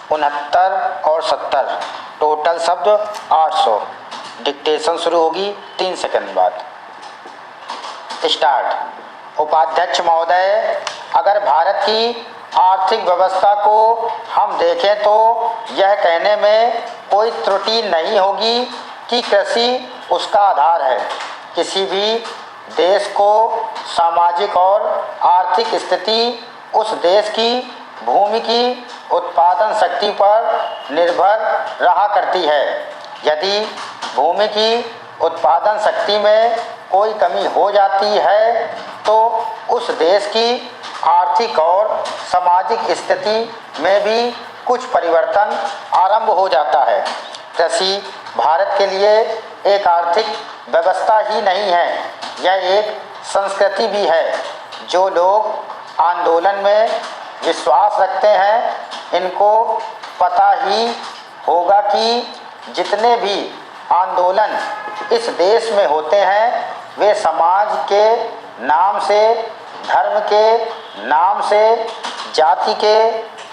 69 और 70 टोटल शब्द 800। डिक्टेशन शुरू होगी 3 सेकंड बाद। स्टार्ट। उपाध्यक्ष महोदय, अगर भारत की आर्थिक व्यवस्था को हम देखें तो यह कहने में कोई त्रुटि नहीं होगी कि कृषि उसका आधार है। किसी भी देश को सामाजिक और आर्थिक स्थिति उस देश की भूमि की उत्पादन शक्ति पर निर्भर रहा करती है। यदि भूमि की उत्पादन शक्ति में कोई कमी हो जाती है तो उस देश की आर्थिक और सामाजिक स्थिति में भी कुछ परिवर्तन आरंभ हो जाता है। कृषि भारत के लिए एक आर्थिक व्यवस्था ही नहीं है, यह एक संस्कृति भी है। जो लोग आंदोलन में विश्वास रखते हैं इनको पता ही होगा कि जितने भी आंदोलन इस देश में होते हैं वे समाज के नाम से, धर्म के नाम से, जाति के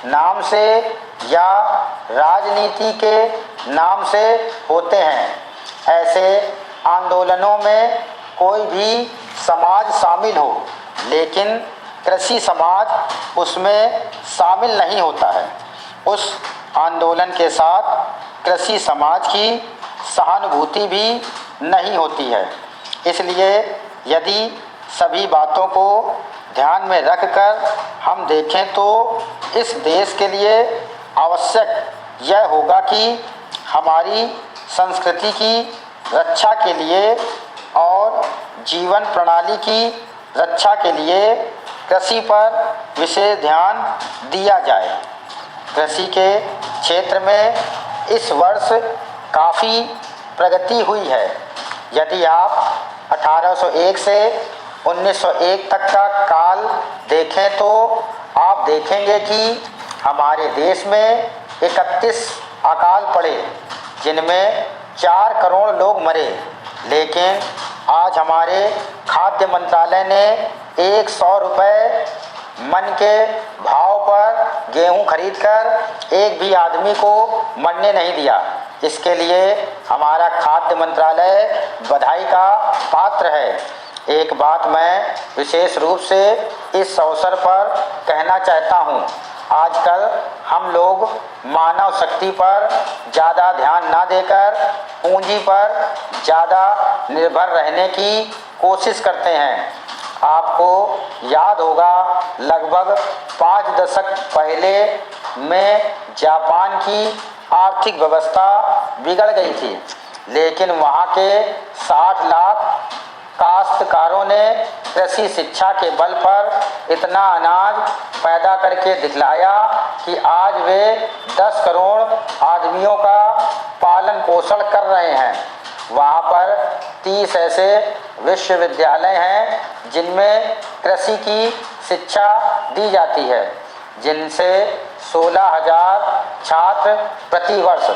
नाम से या राजनीति के नाम से होते हैं। ऐसे आंदोलनों में कोई भी समाज शामिल हो, लेकिन कृषि समाज उसमें शामिल नहीं होता है। उस आंदोलन के साथ कृषि समाज की सहानुभूति भी नहीं होती है। इसलिए यदि सभी बातों को ध्यान में रखकर हम देखें तो इस देश के लिए आवश्यक यह होगा कि हमारी संस्कृति की रक्षा के लिए और जीवन प्रणाली की रक्षा के लिए कृषि पर विशेष ध्यान दिया जाए। कृषि के क्षेत्र में इस वर्ष काफ़ी प्रगति हुई है। यदि आप 1801 से 1901 तक का काल देखें तो आप देखेंगे कि हमारे देश में 31 अकाल पड़े जिनमें 4 करोड़ लोग मरे। लेकिन आज हमारे खाद्य मंत्रालय ने 100 रुपये मन के भाव पर गेहूं खरीदकर एक भी आदमी को मरने नहीं दिया। इसके लिए हमारा खाद्य मंत्रालय बधाई का पात्र है। एक बात मैं विशेष रूप से इस अवसर पर कहना चाहता हूँ। आजकल हम लोग मानव शक्ति पर ज़्यादा ध्यान ना देकर पूंजी पर ज़्यादा निर्भर रहने की कोशिश करते हैं। आपको याद होगा लगभग 5 दशक पहले में जापान की आर्थिक व्यवस्था बिगड़ गई थी, लेकिन वहाँ के 60 लाख काश्तकारों ने कृषि शिक्षा के बल पर इतना अनाज पैदा करके दिखलाया कि आज वे 10 करोड़ आदमियों का पालन पोषण कर रहे हैं। वहाँ पर 30 ऐसे विश्वविद्यालय हैं जिनमें कृषि की शिक्षा दी जाती है, जिनसे 16,000 छात्र प्रतिवर्ष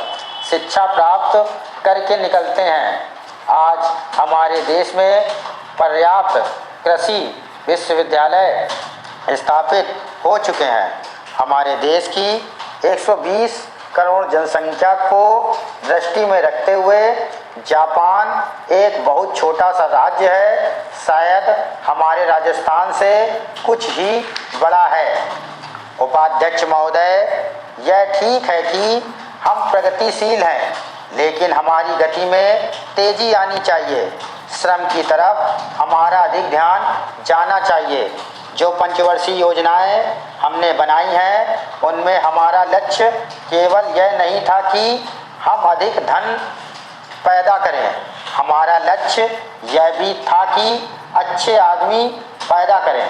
शिक्षा प्राप्त करके निकलते हैं। आज हमारे देश में पर्याप्त कृषि विश्वविद्यालय स्थापित हो चुके हैं। हमारे देश की 120 करोड़ जनसंख्या को दृष्टि में रखते हुए जापान एक बहुत छोटा सा राज्य है, शायद हमारे राजस्थान से कुछ ही बड़ा है। उपाध्यक्ष महोदय, यह ठीक है कि हम प्रगतिशील हैं, लेकिन हमारी गति में तेजी आनी चाहिए। श्रम की तरफ हमारा अधिक ध्यान जाना चाहिए। जो पंचवर्षीय योजनाएं हमने बनाई हैं उनमें हमारा लक्ष्य केवल यह नहीं था कि हम अधिक धन पैदा करें, हमारा लक्ष्य यह भी था कि अच्छे आदमी पैदा करें,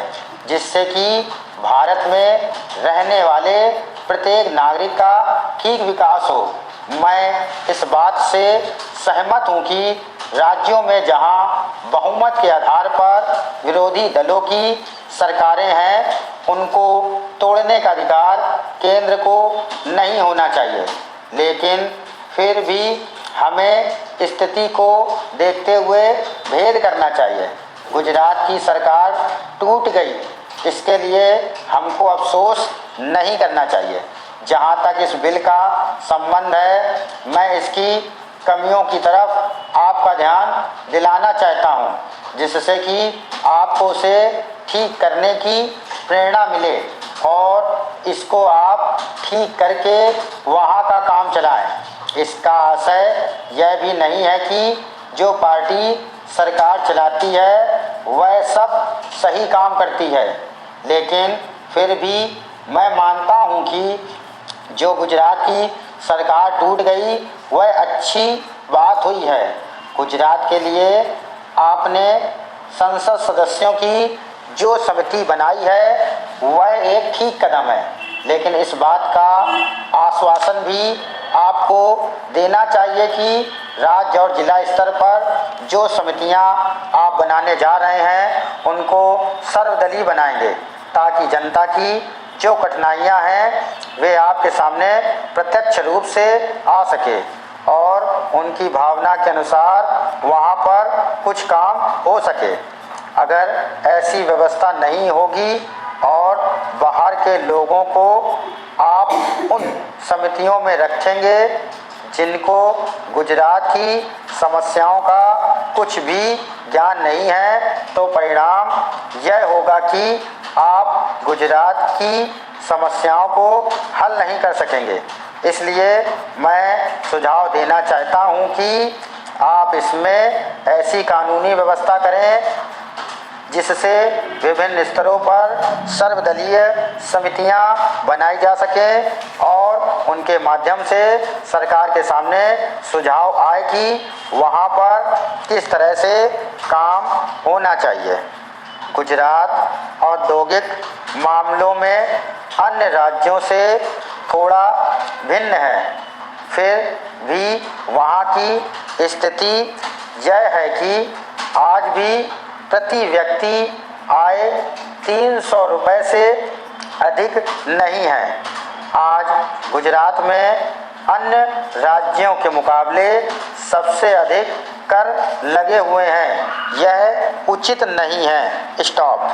जिससे कि भारत में रहने वाले प्रत्येक नागरिक का ठीक विकास हो। मैं इस बात से सहमत हूँ कि राज्यों में जहाँ बहुमत के आधार पर विरोधी दलों की सरकारें हैं उनको तोड़ने का अधिकार केंद्र को नहीं होना चाहिए, लेकिन फिर भी हमें स्थिति को देखते हुए भेद करना चाहिए। गुजरात की सरकार टूट गई, इसके लिए हमको अफसोस नहीं करना चाहिए। जहाँ तक इस बिल का संबंध है, मैं इसकी कमियों की तरफ आपका ध्यान दिलाना चाहता हूँ, जिससे कि आपको उसे ठीक करने की प्रेरणा मिले और इसको आप ठीक करके वहाँ का काम चलाएं। इसका आशय यह भी नहीं है कि जो पार्टी सरकार चलाती है वह सब सही काम करती है, लेकिन फिर भी मैं मानता हूँ कि जो गुजरात की सरकार टूट गई वह अच्छी बात हुई है। गुजरात के लिए आपने संसद सदस्यों की जो समिति बनाई है वह एक ठीक कदम है, लेकिन इस बात का आश्वासन भी आपको देना चाहिए कि राज्य और जिला स्तर पर जो समितियां आप बनाने जा रहे हैं उनको सर्वदलीय बनाएंगे, ताकि जनता की जो कठिनाइयां हैं वे आपके सामने प्रत्यक्ष रूप से आ सके और उनकी भावना के अनुसार वहां पर कुछ काम हो सके। अगर ऐसी व्यवस्था नहीं होगी और बाहर के लोगों को आप उन समितियों में रखेंगे जिनको गुजरात की समस्याओं का कुछ भी ज्ञान नहीं है, तो परिणाम यह होगा कि आप गुजरात की समस्याओं को हल नहीं कर सकेंगे। इसलिए मैं सुझाव देना चाहता हूं कि आप इसमें ऐसी कानूनी व्यवस्था करें जिससे विभिन्न स्तरों पर सर्वदलीय समितियां बनाई जा सकें और उनके माध्यम से सरकार के सामने सुझाव आए कि वहां पर किस तरह से काम होना चाहिए। गुजरात औद्योगिक मामलों में अन्य राज्यों से थोड़ा भिन्न है, फिर भी वहाँ की स्थिति यह है कि आज भी प्रति व्यक्ति आय 300 रुपये से अधिक नहीं है। आज गुजरात में अन्य राज्यों के मुकाबले सबसे अधिक कर लगे हुए हैं। यह उचित नहीं है। स्टॉप।